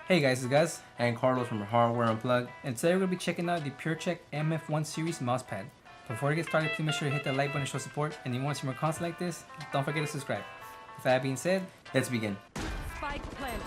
Hey guys, it's Gus, and Carlos from Hardware Unplugged. and today we're going to be checking out the Puretrak MF1 series mousepad. Before we get started, please make sure to hit that like button to show support, and if you want to see more content like this, don't forget to subscribe. With that being said, Let's begin. Spike planted.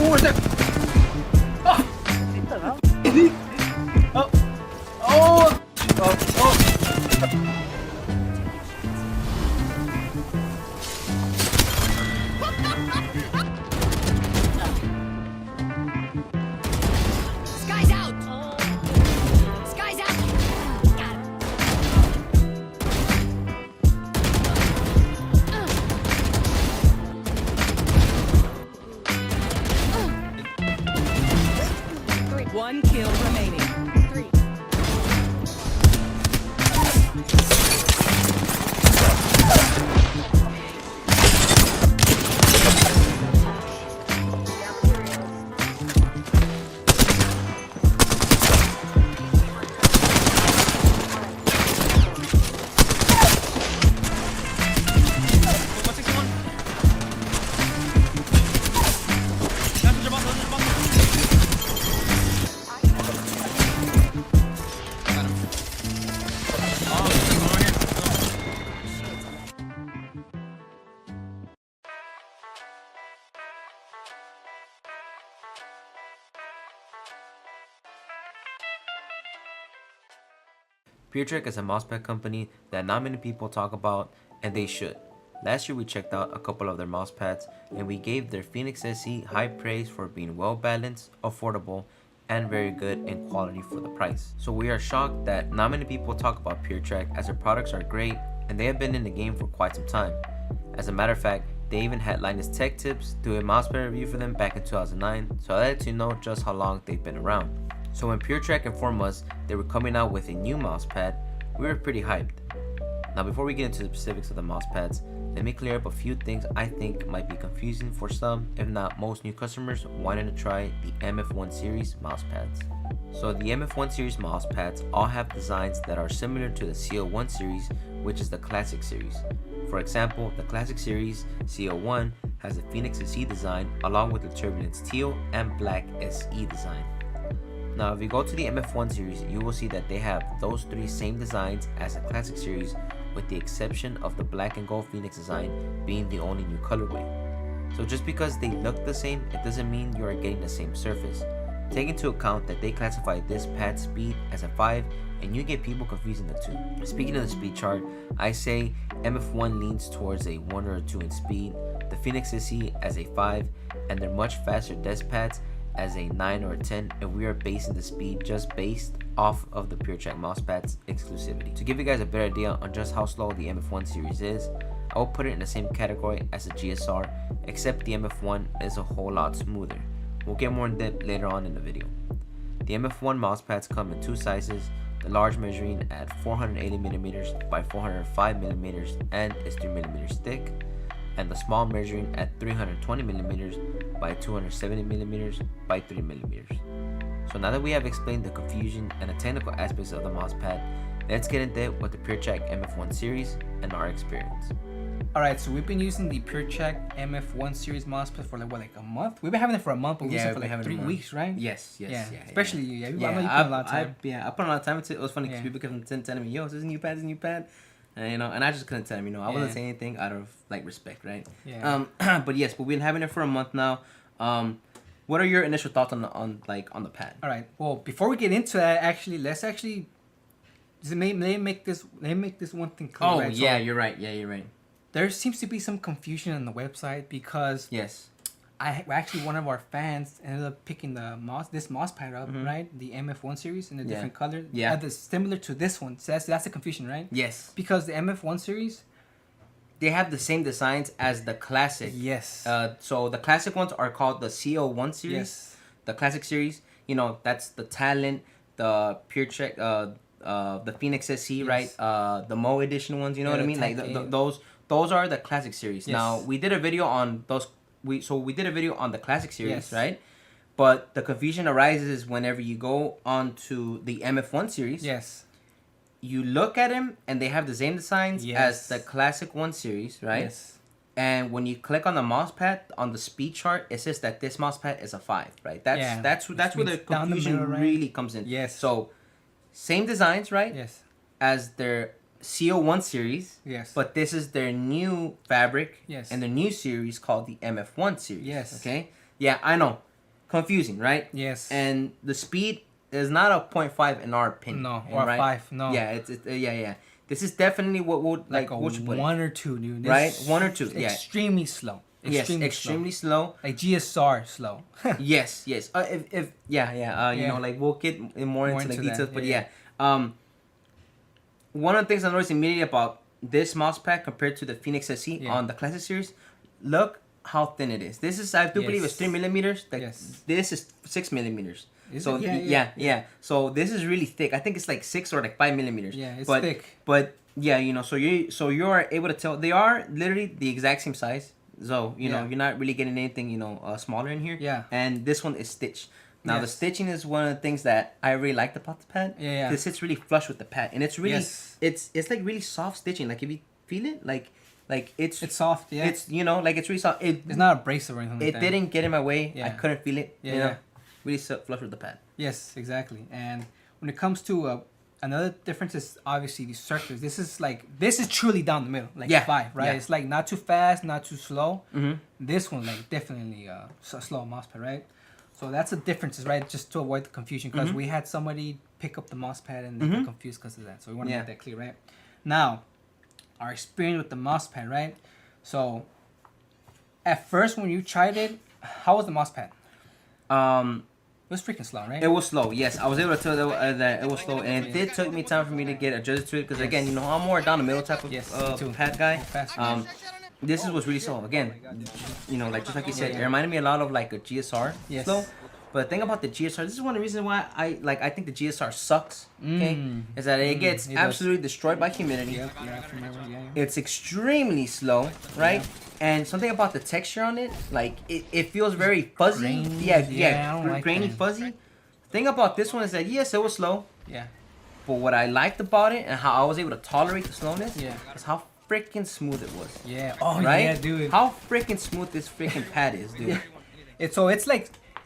what's that? Sky's out. Sky's out. Got it. One kill remaining. 3. Puretrak is a mousepad company that not many people talk about, and they should. Last year we checked out a couple of their mousepads, and we gave their Phoenix SE high praise for being well balanced, affordable, and very good in quality for the price. So we are shocked that not many people talk about Puretrak, as their products are great and they have been in the game for quite some time. As a matter of fact, they even had Linus Tech Tips do a mousepad review for them back in 2009, so that lets you know just how long they've been around. So when Puretrak informed us they were coming out with a new mousepad, we were pretty hyped. Now before we get into the specifics of the mousepads, let me clear up a few things I think might be confusing for some, if not most, new customers wanting to try the MF1 series mousepads. So the MF1 series mousepads all have designs that are similar to the CO1 series, which is the classic series. For example, the classic series CO1 has the Phoenix SE design along with the Turbulence Teal and Black SE design. Now if you go to the MF1 series, you will see that they have those three same designs as the classic series, with the exception of the black and gold Phoenix design being the only new colorway. So just because they look the same, it doesn't mean you are getting the same surface. Take into account that they classify this pad speed as a 5, and you get people confusing the two. Speaking of the speed chart, I say MF1 leans towards a 1 or a 2 in speed, the Phoenix SE as a 5, and their much faster desk pads as a 9 or a 10, and we are basing the speed just based off of the Puretrak mousepads exclusivity. To give you guys a better idea on just how slow the MF1 series is, I will put it in the same category as the GSR, except the MF1 is a whole lot smoother. We'll get more in depth later on in the video. The MF1 mousepads come in two sizes, the large measuring at 480mm by 405mm and is 3mm thick, and the small measuring at 320mm by 270mm by 3mm. So now that we have explained the confusion and the technical aspects of the mousepad, let's get in depth with the Puretrak MF1 series and our experience. Alright, so we've been using the Puretrak MF1 series mousepad for like a month? We've been having it for a month, but we used it for like 3 weeks, right? Yes. Especially you, I know you put a lot of time. I put a lot of time into it. It was funny because people kept telling me, yo, is this a new pad, And, and I just couldn't tell them, I wasn't saying anything out of like respect, right? Yeah. But we've been having it for a month now. What are your initial thoughts on the pad? All right. Well, before we get into that, let's let me make this one thing clear. Oh right? yeah, you're right. Yeah, you're right. There seems to be some confusion on the website because Yes, actually one of our fans ended up picking this mousepad up, right? The MF1 series in a different color. Yeah. Similar to this one. So that's the confusion, right? Yes. Because the MF1 series. They have the same designs as the classic. Yes. So the classic ones are called the CO1 series. Yes. The classic series. You know, that's the Talent, the Puretrak, the Phoenix SC, right? The Mo edition ones. You know what I mean? Like those are the classic series. Yes. Now we did a video on those. We did a video on the classic series, Yes. right? But the confusion arises whenever you go onto the MF1 series. Yes. You look at them and they have the same designs as the classic 1 series, right? Yes. And when you click on the mousepad on the speed chart, it says that this mousepad is a 5, right? That's where the confusion really comes in. Yes. So same designs, right? Yes. As their CO1 series. Yes. But this is their new fabric. Yes. And their new series called the MF1 series. Yes. Okay. Yeah, I know. Confusing, right? Yes. And the speed is not a 0.5 in our opinion. No, or a 5. No. Yeah, it's yeah. This is definitely what would like a what you put 1 or 2, dude. This right? 1 or 2. Yeah. Extremely slow. Extremely slow. Like GSR slow. yes. If you know, like we'll get more into the details, but one of the things I noticed immediately about this mousepad compared to the Phoenix SC on the classic series, look how thin it is. This is, I do believe, it's 3 millimeters. This is 6 millimeters. So so this is really thick. I think it's like 6 or like 5 millimeters. Yeah, it's thick. But yeah, you know, so you are able to tell they are literally the exact same size. So you know, you're not really getting anything smaller in here. Yeah. And this one is stitched. Now the stitching is one of the things that I really liked about the pad. Yeah. Because it's really flush with the pad, and it's really it's like really soft stitching. Like if you feel it, like it's soft. Yeah. It's like it's really soft. It's not abrasive or anything. It didn't get in my way. Yeah. I couldn't feel it. Yeah. You know? Really flush with the pad. Yes, exactly. And when it comes to another difference is obviously the circulars. This is truly down the middle, like 5, right? Yeah. It's like not too fast, not too slow. Mm-hmm. This one like definitely slow mousepad, right? So that's the differences, right? Just to avoid the confusion, because we had somebody pick up the mousepad and they got confused because of that. So we want to make that clear, right? Now, our experience with the mousepad, right? So at first when you tried it, how was the mousepad? It was freaking slow, right? It was slow, yes. I was able to tell that it was slow, and it did take me time for me to get adjusted to it, because again, I'm more down the middle type of pad guy. This was really slow. Again, like just like you said, it reminded me a lot of like a GSR slow. But the thing about the GSR, this is one of the reasons why I think the GSR sucks. Okay, is that it gets absolutely destroyed by humidity. It's extremely slow, right? And something about the texture on it, like it feels very fuzzy. Grainy, fuzzy. The thing about this one is that yes, it was slow. Yeah. But what I liked about it and how I was able to tolerate the slowness is how freaking smooth it was. Yeah. Oh right? yeah, dude. How freaking smooth this freaking pad is, dude.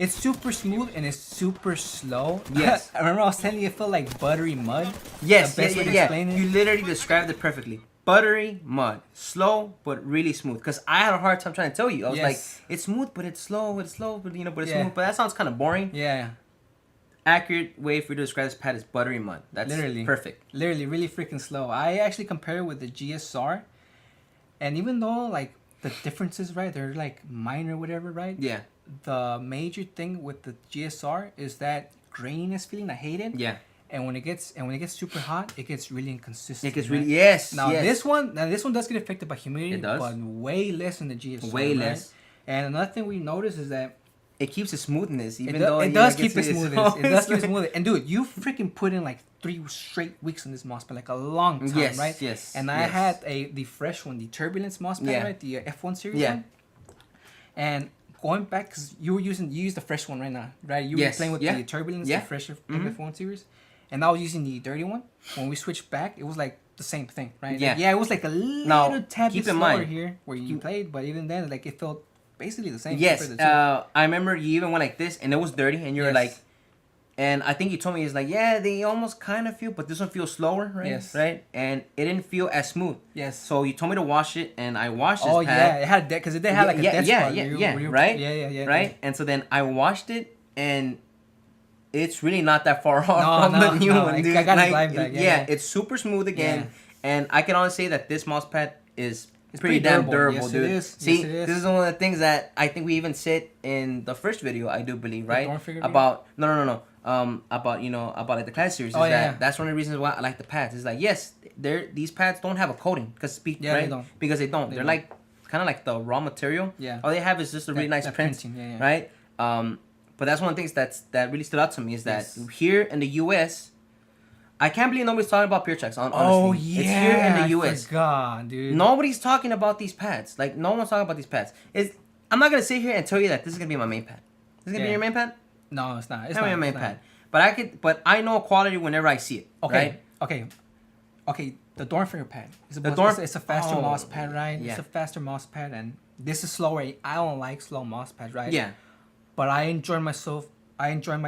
It's super smooth and it's super slow. Yes. I remember I was telling you it felt like buttery mud. Yes, the best way to explain it. You literally described it perfectly. Buttery mud. Slow, but really smooth. Because I had a hard time trying to tell you. I was like, it's smooth, but it's slow, but it's slow, but but it's smooth. But that sounds kind of boring. Yeah. Accurate way for you to describe this pad is buttery mud. That's literally perfect. Literally, really freaking slow. I actually compared it with the GSR. And even though, like, the differences, right, they're, like, minor or whatever, right? Yeah. The major thing with the GSR is that graininess feeling. I hate it. Yeah. And when it gets super hot, it gets really inconsistent. It gets really This one does get affected by humidity, it does. but way less than the GSR. Way less. And another thing we noticed is that it keeps its smoothness, even though it does keep its smoothness. It does keep it smooth. And dude, you freaking put in like 3 straight weeks on this mousepad, like a long time, right? Yes. And I had the fresh one, the Turbulence mousepad, right? The F1 series one. And going back, because you used the fresh one right now, right? You were playing with the Turbulence, the fresh F1 series. And I was using the dirty one. When we switched back, it was like the same thing, right? Yeah. It was like a little tad bit slower mind, here where you played, but even then, like it felt basically the same. Yes. I remember you even went like this, and it was dirty, and you were like, and I think you told me it's like, yeah, they almost kind of feel, but this one feels slower, right? Yes. Right? And it didn't feel as smooth. Yes. So you told me to wash it, and I washed this pad. Oh yeah, it had because it did have like a dead spot. Right? Yeah. Right? And so then I washed it, and it's really not that far off from the new one, dude. I got his life back. Yeah, it's super smooth again. And I can honestly say that this mousepad is It's pretty damn durable, Yes, dude. it is. See, Yes, it is. this is one of the things that I think we even said in the first video, I do believe, right? Dorm figure About no. About about like the class series. Oh, Is yeah, that's one of the reasons why I like the pads. It's like yes, these pads don't have a coating Yeah, right? they don't. Because they don't. They They're don't. like kind of like the raw material. Yeah. All they have is just a really nice that print, printing, yeah. right? But that's one of the things that really stood out to me is that Yes. here in the U.S. I can't believe nobody's talking about Puretracks. Honestly, Oh yeah, it's here in the U.S. I forgot, dude. Nobody's talking about these pads. Like no one's talking about these pads. I'm not gonna sit here and tell you that this is gonna be my main pad. This is gonna be Yeah. your main pad. No, it's not. It's Not not my main it's not. pad. But I know quality whenever I see it. Okay, Right? okay. The Dornfinger pad. It's a faster Oh, mouse pad, right? yeah. It's a faster mouse pad, and this is slower. I don't like slow mouse pads, right? Yeah. But I enjoy my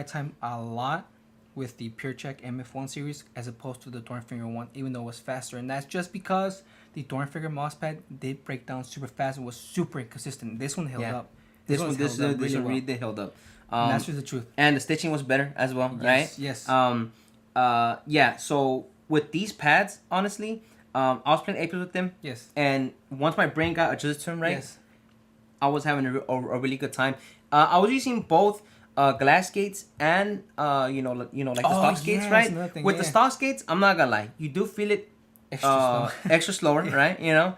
time a lot with the Puretrak MF1 series as opposed to the Dornfinger one, even though it was faster. And that's just because the Dornfinger mouse pad did break down super fast and was super inconsistent. This one held Yeah. up. This one's one held up really well. did held up. And that's just the truth. And the stitching was better as well, right? Yes. Yeah. So with these pads, honestly, I was playing Apex with them, Yes. and once my brain got adjusted to them, right, Yes. I was having a really good time. I was using both glass skates and like the stock skates, yeah, right? that's another thing, With the yeah. stock skates, I'm not gonna lie, you do feel it Extra slow. extra slower, right?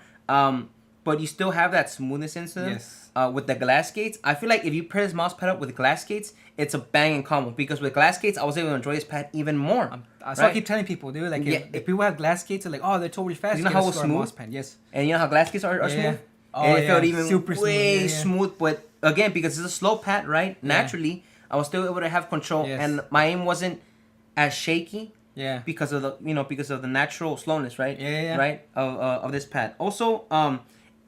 But you still have that smoothness into them. Yes. With the glass skates, I feel like if you pair this mouse pad up with the glass skates, it's a banging combo. Because with glass skates, I was able to enjoy this pad even more. So I keep telling people, dude, like Yeah. if people have glass skates, they're like, oh, they're totally fast. You know get how a it's slower smooth? mouse pad. Yes. And you know how glass skates are Yeah. smooth? Oh, And it yeah. felt even Super smooth, way yeah, yeah. smooth. But again, because it's a slow pad, right? Naturally, I was still able to have control, Yes. and my aim wasn't as shaky Yeah. because of the natural slowness, right? Yeah. Right of this pad. Also,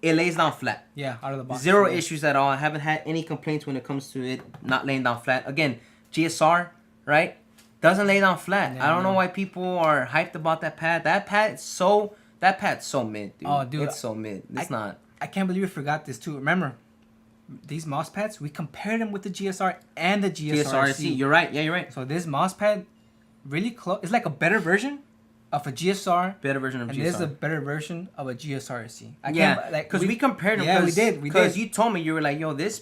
it lays down flat. Yeah, out of the box. Zero yeah. issues at all. I haven't had any complaints when it comes to it not laying down flat. Again, GSR, right? Doesn't lay down flat. Yeah, I don't know no. why people are hyped about that pad. That pad's so mid, dude. Oh, dude, It's so mid. It's not. I can't believe we forgot this too. Remember, these mouse pads, we compared them with the GSR and the GSRC. You're right. Yeah, you're right. So this mouse pad, really close. It's like a better version of a GSR. Better version of And GSR. this is a better version of a GSRC. Yeah, because we compared them. Yeah, we did. Because you told me, you were like, yo, this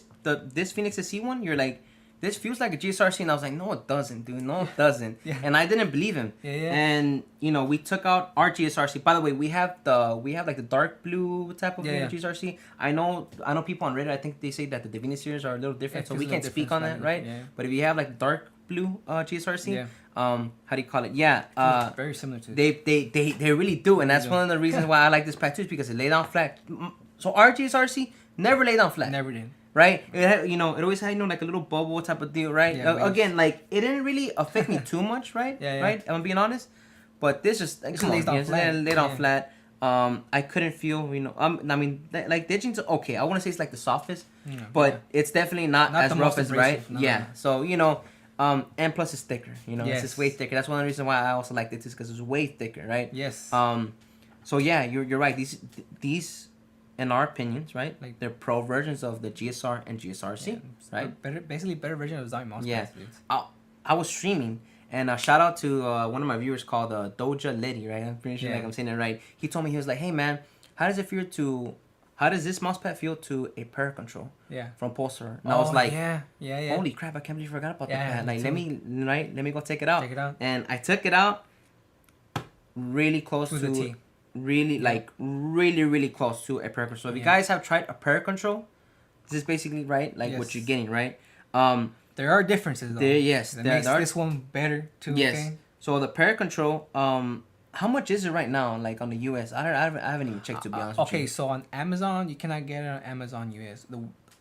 Phoenix SC one, you're like, this feels like a GSRC, and I was like, no, it doesn't, dude. No, it doesn't. Yeah. And I didn't believe him. Yeah, yeah. And we took out our GSRC. By the way, we have like the dark blue type of Yeah. GSRC. I know people on Reddit. I think they say that the Divina series are a little different, Yeah, so it's we a can't little speak on different that, right? slightly, yeah. But if you have like dark blue GSRC, Yeah. how do you call it? Yeah. very similar to this. They really do, and that's do. one of the reasons why I like this pad too, is because it lay down flat. So our GSRC never lay down flat, Never did. right? It had, it always had like a little bubble type of deal, right? Yeah, waves. Again, like it didn't really affect me too much, right? Yeah, yeah. Right. I'm being honest, but this just come lays on, down flat. lay down Yeah. flat. I couldn't feel, I mean, like the edging's okay. I want to say it's like the softest, Yeah, but yeah. it's definitely not Not as the rough most as right. abrasive, no, Yeah. no. So and plus it's thicker. It's Yes. just way thicker. That's one of the reasons why I also like this, is because it's way thicker, right? Yes. So yeah, you're right. These, in our opinions, right? Like- They're pro versions of the GSR and GSRC, Yeah, right? basically better version of Zowie mouse Yeah. pads, dude. I was streaming, and shout out to one of my viewers called Doja Liddy, right? I'm pretty sure Yeah. like I'm saying it right. He told me, he was like, "Hey man, how does this mouse pad feel to a per control Yeah. from Pulsar?" And I was like, yeah. "Holy crap! I can't believe I forgot about Yeah, that pad. me Like, too. let me go take it out." Check it out. And I took it out, really close To to the T. really close to a per control. If you Yeah. guys have tried a per control, this is basically right, like what Yes. you're getting, right? There are differences though. Yes, That there makes are. this one better too. Yes. Okay? So the per control, how much is it right now? Like on the US, I haven't even checked, to be honest. Okay, with so on Amazon, you cannot get it on Amazon US.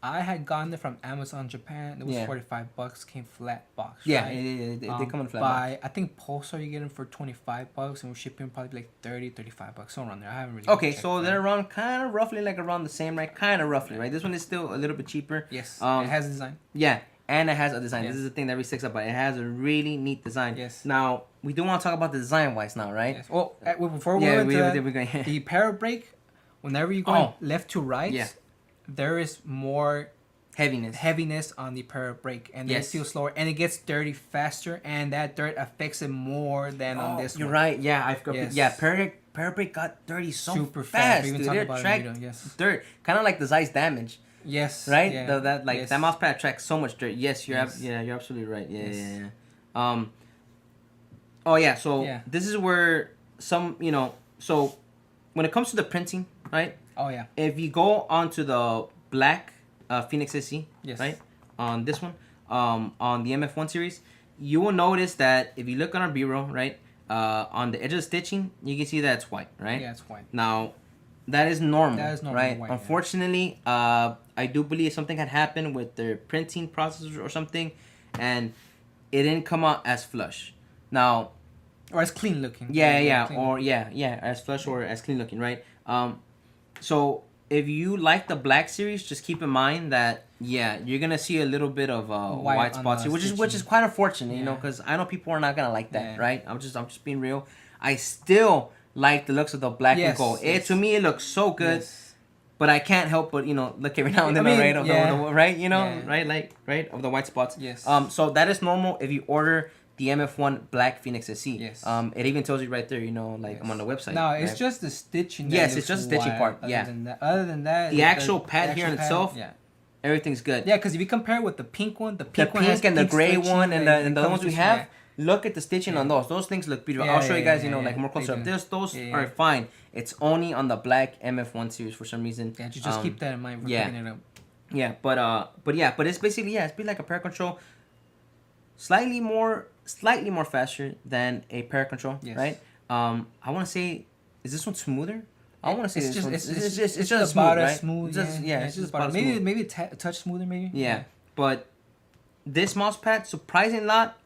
I had gotten it from Amazon Japan. It was Yeah. $45. Came flat box. you. Yeah, right? they come in flat box. By I think Pulsar you get them for $25, and we're shipping probably like $35, somewhere around there. I haven't really. Okay, checked, so right? they're around kind of roughly like around the same, right? Kind of roughly, right? This one is still a little bit cheaper. Yes, Um, it has design. Yeah, and it has a design. Yeah. This is the thing that really sticks up, but it has a really neat design. Yes. Now we do want to talk about the design wise now, right? Yes. Well, before we Yeah, go into that, we're going. the para brake, whenever you go Oh. left to right, Yeah. there is more heaviness on the per brake, and they feel slower, and it gets dirty faster, and that dirt affects it more than on this You're one. right. Yeah, I forgot. Yes. Yeah, per brake got dirty Super fast, We even dude. talked It about it in tracked the video, yes. dirt, kind of like the Zeiss damage, Yes. right? Yeah. That that mouse pad tracks so much dirt. Yes, you're Yes. you're absolutely right. Yeah, Yes. yeah. Oh yeah. So Yeah. this is where some so when it comes to the printing, right? Oh yeah. If you go onto the black Phoenix SE, Yes. right, on this one, on the MF1 series, you will notice that if you look on our B-roll, right, on the edge of the stitching, you can see that it's white, right? Yeah, it's white. Now, that is normal, That is normal, right? white, yeah. Unfortunately, I do believe something had happened with their printing process or something, and it didn't come out as flush. Now, Or it's clean looking. yeah, clean or as flush or as clean looking, right? So if you like the black series, just keep in mind that you're gonna see a little bit of white on spots the here, which is stitching. quite unfortunate, you know, Yeah. because I know people are not gonna like that, Yeah. right? I'm just being real. I still like the looks of the black and Yes, gold. yes. To me, it looks so good. Yes. But I can't help but look every now and then, I mean, right? Of yeah. the right, Yeah. right of the white spots. Yes. So that is normal if you order the MF1 Black Phoenix SE. Yes. It even tells you right there, I'm on the website. No, it's right? just the stitching. That Yes, it's looks just the stitching wild. part, yeah. Other than that, The actual pad here in itself, Yeah. everything's good. Yeah, because if you compare it with the pink one, the The pink one has pink and the pink gray stitching, one and like, the other ones we stitching, have. yeah. Look at the stitching on those. Those things look beautiful. Yeah, I'll show you guys, yeah, like more they closer up. do. Those Yeah, are yeah. fine. It's only on the Black MF1 series for some reason. Yeah, just keep that in mind. When yeah. picking it up. Yeah, but it's basically it's been like a pair control, slightly more faster than a pair control, Yes. right? I want to say, is this one smoother? I want to say It's this just one. it's just about smooth, as right? smooth. It's just, yeah, it's just about about maybe smooth. maybe a touch smoother maybe. Yeah, but this mouse pad, surprisingly lot,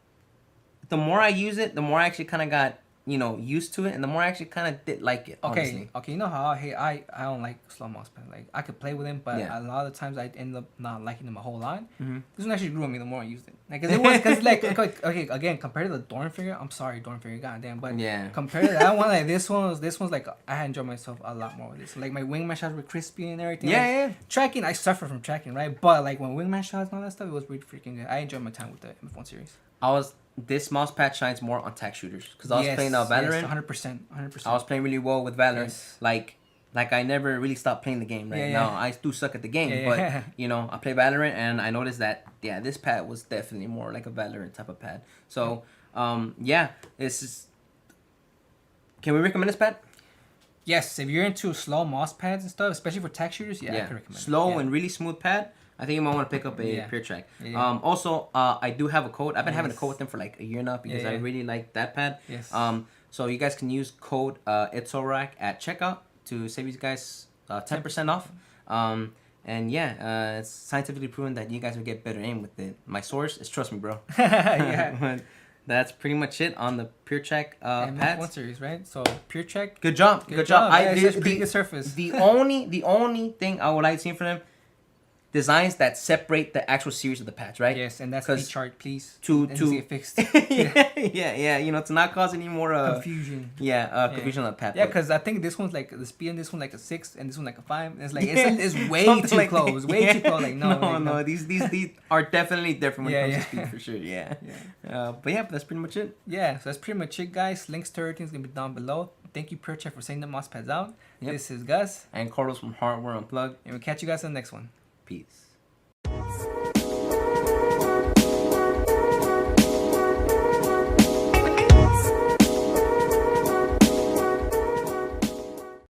the more I use it, the more I actually kind of got used to it, and the more I actually kind of did like it. Okay, Honestly. okay, you know how I don't like slow mouse pad. Like I could play with them, but Yeah. a lot of the times I end up not liking them a whole lot. Mhm. This one actually grew on me the more I used it. Like, cause it was, cause like okay, again compared to the Dorn figure, I'm sorry Dorn figure, goddamn, but Yeah. compared to that one, like this one's like I enjoyed myself a lot more with this. Like my wingman shots were crispy and everything. Yeah, like, yeah. Tracking, I suffer from tracking, right? But like when wingman shots and all that stuff, it was really freaking good. I enjoyed my time with the MF1 series. This mouse pad shines more on tac-shooters because I was playing Valorant. 100%. I was playing really well with Valorant. Yes. Like I never really stopped playing the game. Right Yeah, now, yeah. I do suck at the game, Yeah, but yeah. I play Valorant and I noticed that this pad was definitely more like a Valorant type of pad. So this is. Can we recommend this pad? Yes, if you're into slow mouse pads and stuff, especially for tac shooters, I can recommend it. Slow Yeah. and really smooth pad. I think you might want to pick up a Yeah. Puretrak. Yeah. Also, I do have a code. I've been having a Yes. code with them for like a year now because Yeah, I yeah. really like that pad. Yes. So you guys can use code Itzsolrac at checkout to save you guys 10% off. It's scientifically proven that you guys will get better aim with it. My source is trust me, bro. Yeah. But that's pretty much it on the Puretrak And pads. one series, right? So Puretrak. Good job. Good job. Yeah, it's a pretty good surface. The only thing I would like to see from them, designs that separate the actual series of the pads, right? Yes, and that's 'Cause the chart, please. to- It needs to- get fixed. To not cause any more Confusion. confusion on the pad. Yeah, but- because I think this one's like the speed, and this one like a 6, and this one like a 5. And it's like Yeah, it's way something too like close. that. Way too close. Like no, no. These are definitely different when Yeah, it comes yeah. to speed for sure. Yeah. Yeah. But that's pretty much it. Yeah, so that's pretty much it, guys. Links to everything's gonna be down below. Thank you, Puretrak, for sending the mouse pads out. Yep. This is Gus, And Carlos from Hardware Unplugged. and we'll catch you guys in the next one. Peace.